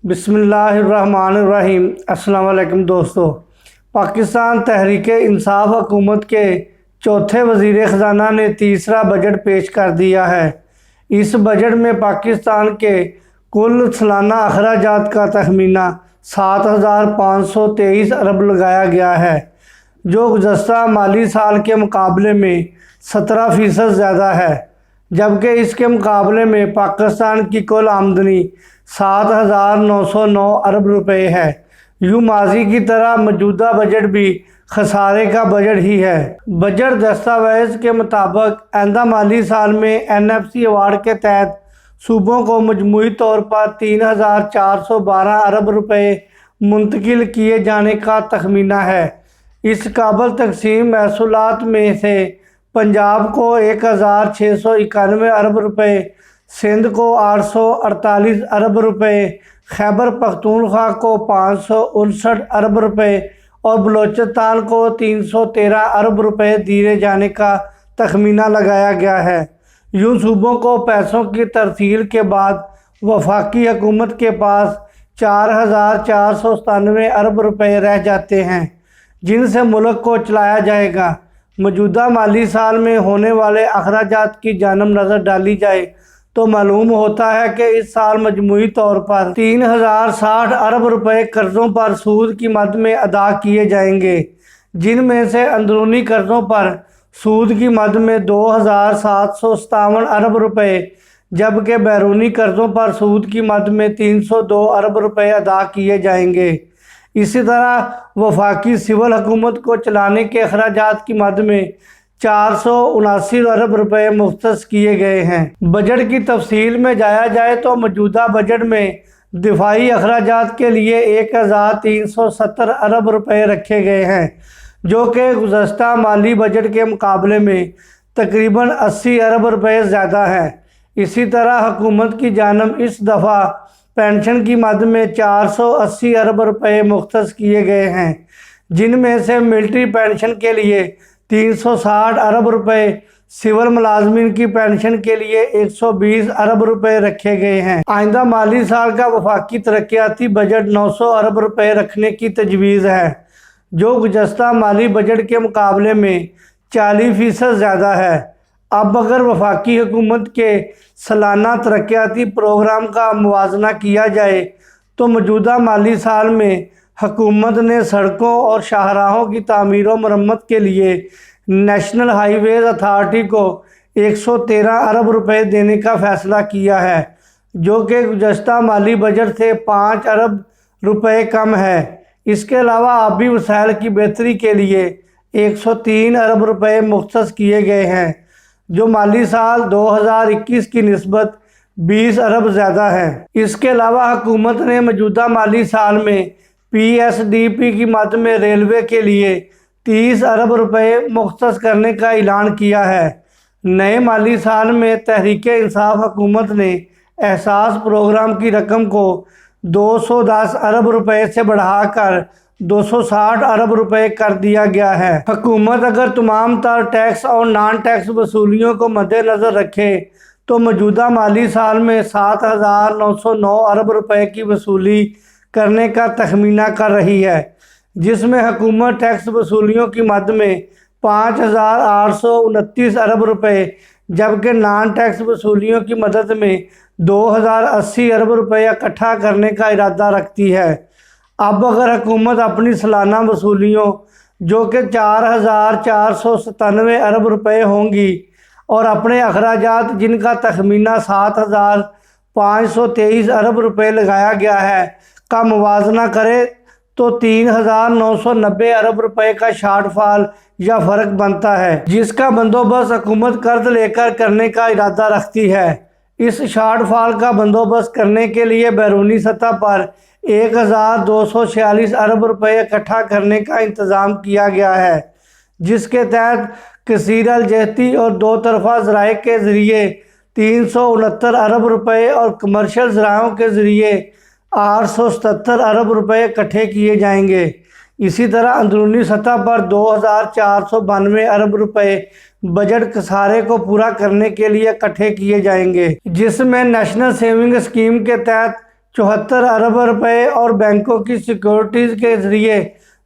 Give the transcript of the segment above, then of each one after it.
बिस्मिल्लाहिर्रहमानिर्रहीम। अस्सलाम वालेकुम दोस्तों। पाकिस्तान तहरीक इंसाफ हुकूमत के चौथे वज़ीर ख़ज़ाना ने तीसरा बजट पेश कर दिया है। इस बजट में पाकिस्तान के कुल सालाना अखराजात का तखमीना 7,523 अरब लगाया गया है, जो गुज़श्ता माली साल के मुकाबले में 17% ज़्यादा है, जबकि इसके मुकाबले में पाकिस्तान की कुल आमदनी 7,909 अरब रुपए है। यूँ माजी की तरह मौजूदा बजट भी खसारे का बजट ही है। बजट दस्तावेज़ के मुताबिक आइंदा माली साल में NFC अवार्ड के तहत सूबों को मजमूई तौर पर 3,412 अरब रुपए मुंतकिल किए जाने का तखमीना है। इस काबिल तकसीम महसूलात में से पंजाब को 1,691 अरब रुपए, सिंध को 848 अरब रुपए, खैबर पख्तूनख्वा को 559 अरब रुपए और बलोचिस्तान को 313 अरब रुपए दिए जाने का तखमीना लगाया गया है। यूँ सूबों को पैसों की तरसील के बाद वफाकी हुकूमत के पास 4,497 अरब रुपए रह जाते हैं, जिनसे मुल्क को चलाया जाएगा। मौजूदा माली साल में होने वाले अखराजात की जानब नज़र डाली जाए तो मालूम होता है कि इस साल मजमूई तौर पर 3,060 अरब रुपए कर्ज़ों पर सूद की मद में अदा किए जाएंगे, जिनमें से अंदरूनी कर्ज़ों पर सूद की मद में 2,757 अरब रुपए, जबकि बैरूनी कर्ज़ों पर सूद की मद में 302 अरब रुपए अदा किए जाएंगे। इसी तरह वफाकी सिविल हुकूमत को चलाने के अखराजात की मद में 479 अरब रुपए मुख्तस किए गए हैं। बजट की तफसील में जाया जाए तो मौजूदा बजट में दिफाई अखराजात के लिए 1,370 अरब रुपए रखे गए हैं, जो कि गुज़श्ता माली बजट के मुकाबले में तकरीबन 80 अरब रुपए ज़्यादा है। इसी तरह हुकूमत की जानब इस दफ़ा पेंशन की मद में 480 अरब रुपए मुख्तस किए गए हैं, जिनमें से मिलिट्री पेंशन के लिए 360 अरब रुपए, सिविल मुलाजमीन की पेंशन के लिए 120 अरब रुपए रखे गए हैं। आइंदा माली साल का वफाकी तरक्याती बजट 900 अरब रुपए रखने की तजवीज़ है, जो गुज़श्ता माली बजट के मुकाबले में 40% ज़्यादा है। अब अगर वफाकी हुकूमत के सालाना तरक्याती प्रोग्राम का मुवाजना किया जाए तो मौजूदा माली साल में हुकूमत ने सड़कों और शाहराहों की तामीर और मरम्मत के लिए नेशनल हाईवेज अथॉरिटी को 113 अरब रुपए देने का फ़ैसला किया है, जो कि गुज़श्ता माली बजट से 5 अरब रुपए कम है। इसके अलावा आबी वसाइल की बेहतरी के लिए 103 अरब रुपए मुख्तस किए गए हैं, जो माली साल 2021 की निस्बत 20 अरब ज़्यादा है। इसके अलावा हुकूमत ने मौजूदा माली साल में PSDP की मद में रेलवे के लिए 30 अरब रुपए मुख्तस करने का ऐलान किया है। नए माली साल में तहरीक इंसाफ हुकूमत ने एहसास प्रोग्राम की रकम को 210 अरब रुपए से बढ़ाकर 260 अरब रुपए कर दिया गया है। हुकूमत अगर तमाम तर टैक्स और नॉन टैक्स वसूलियों को मद्देनज़र रखे तो मौजूदा माली साल में 7,909 अरब रुपए की वसूली करने का तखमीना कर रही है, जिसमें हुकूमत टैक्स वसूलियों की मद में 5,829 अरब रुपए, जबकि नॉन टैक्स वसूलियों की मदद में 2,080 अरब रुपये इकट्ठा करने का इरादा रखती है। अब अगर हुकूमत अपनी सालाना वसूलियों, जो कि 4,497 अरब रुपए होंगी, और अपने अखराजात, जिनका तखमीना 7,523 अरब रुपए लगाया गया है, का मुवाजना करे तो 3,990 अरब रुपए का शॉर्टफॉल या फ़र्क बनता है, जिसका बंदोबस्त हुकूमत कर्ज लेकर करने का इरादा रखती है। इस शॉर्टफॉल का बंदोबस्त करने के लिए बैरूनी सतह पर 1,246 अरब रुपए इकट्ठा करने का इंतज़ाम किया गया है, जिसके तहत कसीर अलजहती और दो तरफा ज़राए के ज़रिए 369 अरब रुपए और कमर्शल ज़राओं के ज़रिए 877 अरब रुपए इकट्ठे किए जाएंगे। इसी तरह अंदरूनी सतह पर 2,492 अरब रुपए बजट खसारे को पूरा करने के लिए इकट्ठे किए जाएंगे, जिसमें नेशनल सेविंग स्कीम के तहत 74 अरब रुपए और बैंकों की सिक्योरिटीज़ के ज़रिए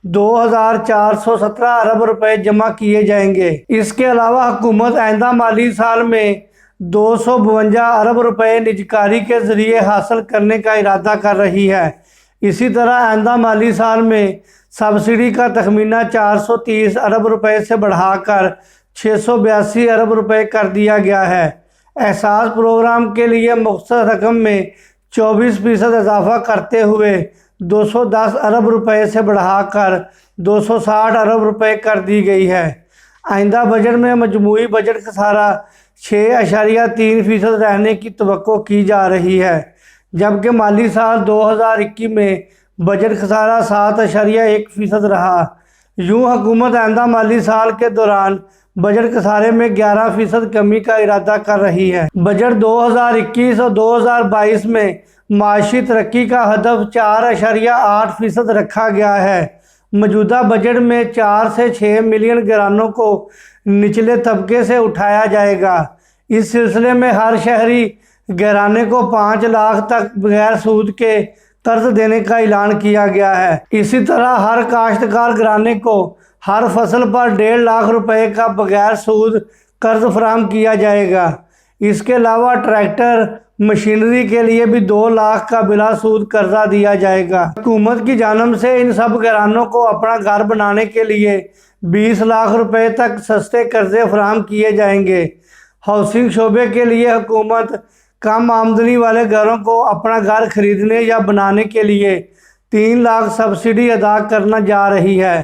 2417 अरब रुपए जमा किए जाएंगे। इसके अलावा हुकूमत आइंदा माली साल में 252 अरब रुपए निजकारी के ज़रिए हासिल करने का इरादा कर रही है। इसी तरह आइंदा माली साल में सब्सिडी का तखमीना 430 अरब रुपए से बढ़ाकर 682 अरब रुपए कर दिया गया है। एहसास प्रोग्राम के लिए मुख्तसर रकम में 24% इजाफा करते हुए 210 अरब रुपए से बढ़ाकर 260 अरब रुपए कर दी गई है। आइंदा बजट में मजमूई बजट खसारा 6.3% रहने की तवक्को की जा रही है, जबकि माली साल 2021 में बजट खसारा 7.1% रहा। यूँ हुकूमत आइंदा माली साल के दौरान बजट खसारे में 11% कमी का इरादा कर रही है। बजट 2021 और 2022 में माशी तरक्की का हदफ 4.8% रखा गया है। मौजूदा बजट में 4 से 6 मिलियन घरानों को निचले तबके से उठाया जाएगा। इस सिलसिले में हर शहरी घराने को 5 लाख तक बगैर सूद के कर्ज देने का ऐलान किया गया है। इसी तरह हर काश्तकार घराने को हर फसल पर 1.5 लाख रुपए का बगैर सूद कर्ज फराहम किया जाएगा। इसके अलावा ट्रैक्टर मशीनरी के लिए भी 2 लाख का बिला सूद कर्जा दिया जाएगा। हुकूमत की जानिब से इन सब घरानों को अपना घर बनाने के लिए 20 लाख रुपए तक सस्ते कर्जे फराहम किए जाएंगे। हाउसिंग शोबे के लिए हुकूमत कम आमदनी वाले घरों को अपना घर खरीदने या बनाने के लिए 3 लाख सब्सिडी अदा करना जा रही है।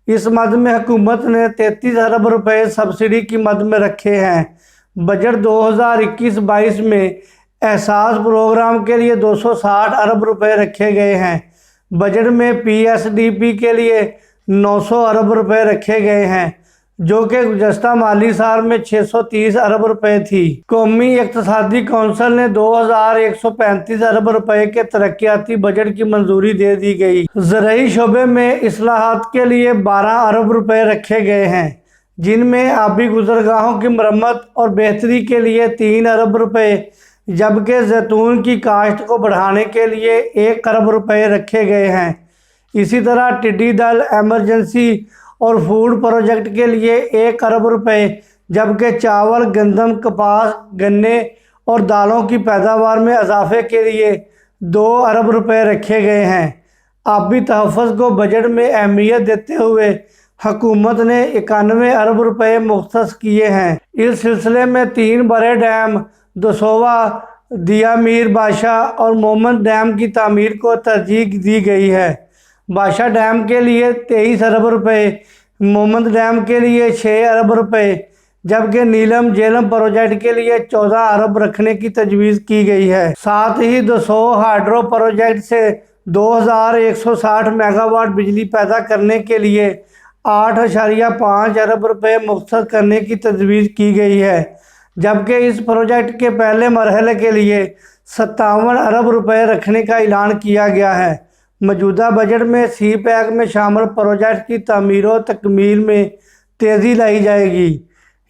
इस मद में हुकूमत ने 33 अरब रुपए सब्सिडी की मद में रखे हैं। बजट 2021-22 में एहसास प्रोग्राम के लिए 260 अरब रुपए रखे गए हैं। बजट में पीएसडीपी के लिए 900 अरब रुपए रखे गए हैं, जो कि गुज़श्ता माली साल में 630 अरब रुपए थी। कौमी इक़्तिसादी कौंसिल ने 2135 अरब रुपए के तरक्याती बजट की मंजूरी दे दी गई। ज़राई शोबे में इस्लाहात के लिए 12 अरब रुपए रखे गए हैं, जिनमें आबी गुज़रगाहों की मरम्मत और बेहतरी के लिए 3 अरब रुपए, जबकि जैतून की काश्त को बढ़ाने के लिए 1 अरब रुपए रखे गए हैं। इसी तरह टिड्डी दल, एमरजेंसी और फूड प्रोजेक्ट के लिए 1 अरब रुपए, जबकि चावल, गंदम, कपास, गन्ने और दालों की पैदावार में इजाफे के लिए 2 अरब रुपए रखे गए हैं। आबी तहफ़्फ़ुज़ को बजट में अहमियत देते हुए हुकूमत ने 91 अरब रुपए मुख्तस किए हैं। इस सिलसिले में 3 बड़े डैम दसोवा, दिया मीर बादशाह और मोहम्मद डैम की तामीर को तरजीह दी गई है। बादशाह डैम के लिए 23 अरब रुपए, मोहम्मद डैम के लिए 6 अरब रुपए, जबकि नीलम झेलम प्रोजेक्ट के लिए 14 अरब रखने की तजवीज़ की गई है। साथ ही दसो हाइड्रो प्रोजेक्ट से 2160 मेगावाट बिजली पैदा करने के लिए 8.5 अरब रुपए मुख्तस करने की तजवीज़ की गई है, जबकि इस प्रोजेक्ट के पहले मरहले के लिए 57 अरब रुपए रखने का ऐलान किया गया है। मौजूदा बजट में सी पैक में शामिल प्रोजेक्ट की तामीर व तकमील में तेज़ी लाई जाएगी।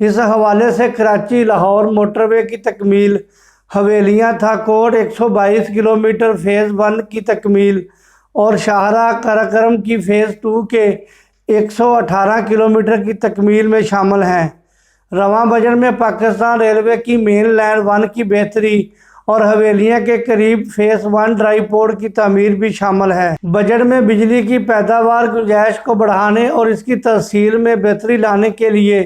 इस हवाले से कराची लाहौर मोटरवे की तकमील, हवेलियाँ थाकोट 122 किलोमीटर फ़ेज़ 1 की तकमील और शाहरा कराकरम की फ़ेज़ 2 के 118 किलोमीटर की तकमील में शामिल हैं। रवां बजट में पाकिस्तान रेलवे की मेन लाइन 1 की बेहतरी और हवेलियाँ के करीब फ़ेज़ 1 ड्राई पोर्ट की तामीर भी शामिल है। बजट में बिजली की पैदावार गुंजाइश को बढ़ाने और इसकी तहसील में बेहतरी लाने के लिए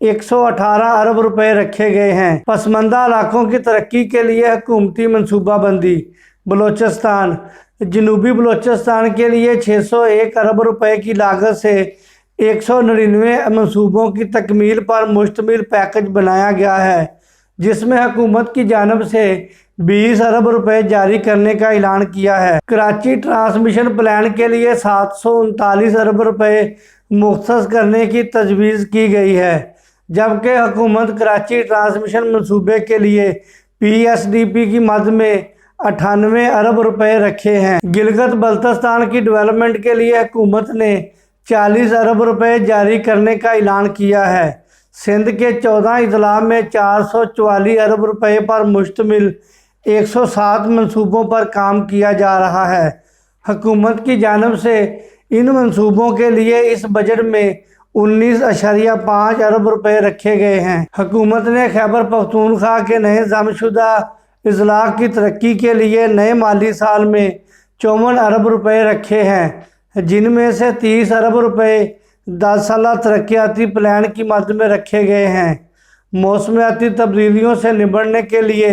118 अरब रुपए रखे गए हैं। पसमानदा इलाकों की तरक्की के लिए हुकूमती मनसूबाबंदी। बलोचिस्तान, जनूबी बलोचिस्तान के लिए 601 अरब रुपए की लागत से 199 मनसूबों की तकमील पर मुश्तमिल पैकेज बनाया गया है, जिसमें हुकूमत की जानिब से 20 अरब रुपए जारी करने का ऐलान किया है। कराची ट्रांसमिशन प्लान के लिए 739 अरब रुपए मुख्तस करने की तजवीज़ की गई है, जबकि हुकूमत कराची ट्रांसमिशन मनसूबे के लिए पीएसडीपी की मद में 98 अरब रुपए रखे हैं। गिलगित बल्तिस्तान की डेवलपमेंट के लिए हुकूमत ने 40 अरब रुपए जारी करने का ऐलान किया है। सिंध के 14 अजला में 444 अरब रुपए पर मुश्तमिल 107 मंसूबों पर काम किया जा रहा है। हुकूमत की जानिब से इन मंसूबों के लिए इस बजट में 19.5 अरब रुपए रखे गए हैं। हुकूमत ने खैबर पख्तूनख्वा के नए ज़ामशुदा अजला की तरक्की के लिए नए माली साल में 54 अरब रुपए रखे हैं, जिनमें से 30 अरब रुपए 10 साला तरक्याती प्लान की मद में रखे गए हैं। मौसमियाती तब्दीलियों से निपटने के लिए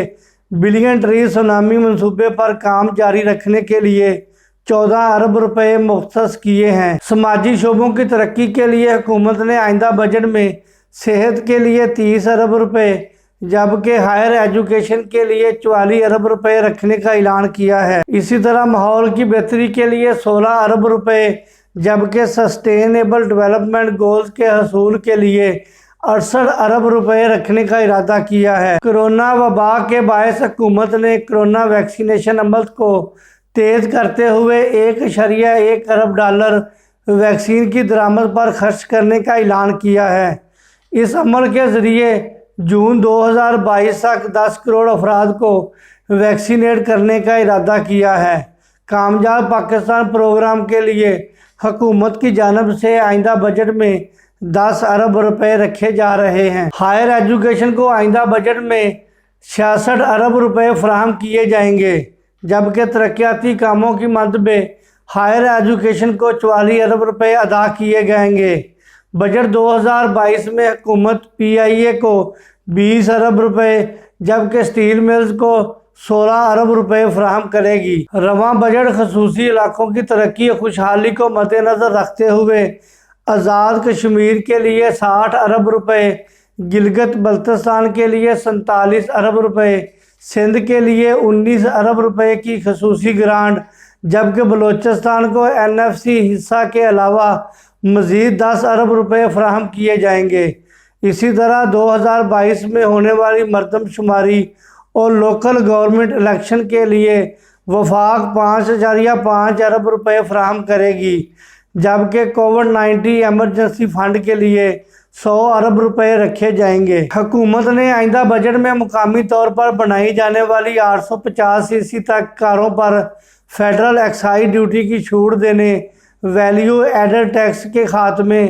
बिलियन ट्री सुनामी मंसूबे पर काम जारी रखने के लिए 14 अरब रुपए मुख्तस किए हैं। समाजी शोबों की तरक्की के लिए हुकूमत ने आइंदा बजट में सेहत के लिए 30 अरब रुपए जबकि हायर एजुकेशन के लिए 44 अरब रुपए रखने का ऐलान किया है। इसी तरह माहौल की बेहतरी के लिए 16 अरब रुपए जबकि सस्टेनेबल डेवलपमेंट गोल्स के हसूल के लिए 68 अरब रुपए रखने का इरादा किया है। कोरोना वबा के बायस हुकूमत ने कोरोना वैक्सीनेशन अमल को तेज़ करते हुए 1.1 अरब डॉलर वैक्सीन की दरामद पर खर्च करने का ऐलान किया है। इस अमल के ज़रिए जून 2022 तक 10 करोड़ अफराद को वैक्सीनेट करने का इरादा किया है। कामयाब पाकिस्तान प्रोग्राम के लिए हुकूमत की जानिब से आइंदा बजट में 10 अरब रुपए रखे जा रहे हैं। हायर एजुकेशन को आइंदा बजट में 66 अरब रुपए फराहम किए जाएंगे, जबकि तरक्याती कामों की मद में हायर एजुकेशन को 44 अरब रुपए अदा किए जाएंगे। बजट 2022 में हुकूमत PIA को 20 अरब रुपए जबकि स्टील मिल्स को 16 अरब रुपए फराहम करेगी। रवां बजट खसूसी इलाकों की तरक्की और खुशहाली को मद्देनज़र रखते हुए आज़ाद कश्मीर के लिए 60 अरब रुपए, गिलगित बल्तिस्तान के लिए 47 अरब रुपए, सिंध के लिए 19 अरब रुपए की खसूसी ग्रांट, जबकि बलूचिस्तान को NFC हिस्सा के अलावा मज़ीद 10 अरब रुपए फराहम किए जाएंगे। इसी तरह 2022 में होने वाली मरदमशुमारी और लोकल गवर्नमेंट इलेक्शन के लिए वफाक 5.5 अरब रुपए फराहम करेगी, जबकि कोविड-19 एमरजेंसी फंड के लिए 100 अरब रुपए रखे जाएंगे। हुकूमत ने आइंदा बजट में मुकामी तौर पर बनाई जाने वाली 850 cc तक कारों पर फेडरल एक्साइज ड्यूटी की छूट देने, वैल्यू एडेड टैक्स के खात्मे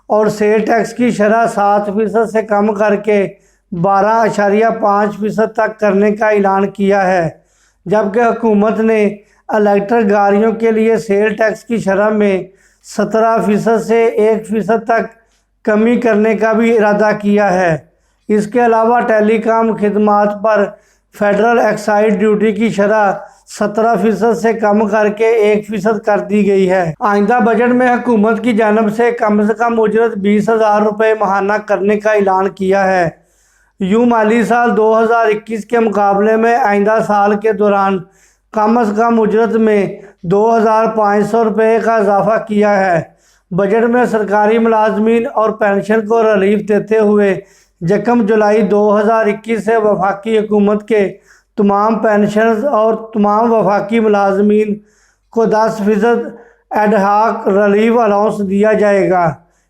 और सेल टैक्स की शरह 7% से कम करके 12.5% तक करने का ऐलान किया है, जबकि हुकूमत ने इलेक्ट्रिक गाड़ियों के लिए सेल टैक्स की शरह में 17% से 1% तक कमी करने का भी इरादा किया है। इसके अलावा टेलीकॉम खिदमात पर फेडरल एक्साइज ड्यूटी की शरह 17% से कम करके 1% कर दी गई है। आइंदा बजट में हुकूमत की जानिब से कम उजरत 20,000 रुपये माहाना करने का ऐलान किया है। यूँ माली साल 2021 के मुकाबले में आइंदा साल के दौरान कम से कम उजरत में 2,500 रुपये का इजाफा किया है। बजट में सरकारी मुलाजमीन और पेंशन को रिलीफ देते हुए 1 जुलाई 2021 से वफाकी हुकूमत के तमाम पेंशन और तमाम वफाकी मुलाजमीन को 10% एडहाक रिलीफ अलाउंस दिया जाएगा।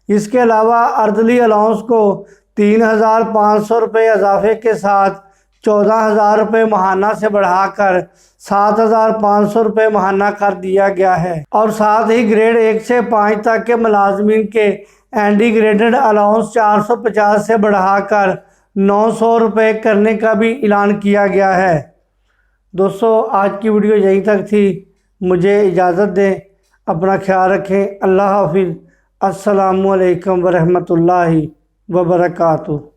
इसके अलावा अर्दली अलाउंस को 3,500 रुपये इजाफे के साथ 14,000 रुपये माहाना से बढ़ाकर 7,500 रुपये माहाना कर दिया गया है और साथ ही ग्रेड 1 से 5 तक के मुलाजमीन के एंटीग्रेडेड अलाउंस 450 से बढ़ाकर 900 रुपये करने का भी ऐलान किया गया है। दोस्तों, आज की वीडियो यहीं तक थी। मुझे इजाज़त दें, अपना ख्याल रखें। अल्लाह हाफिज़। अस्सलामु अलैकुम वरहमतुल्लाहि वबरकातुहू।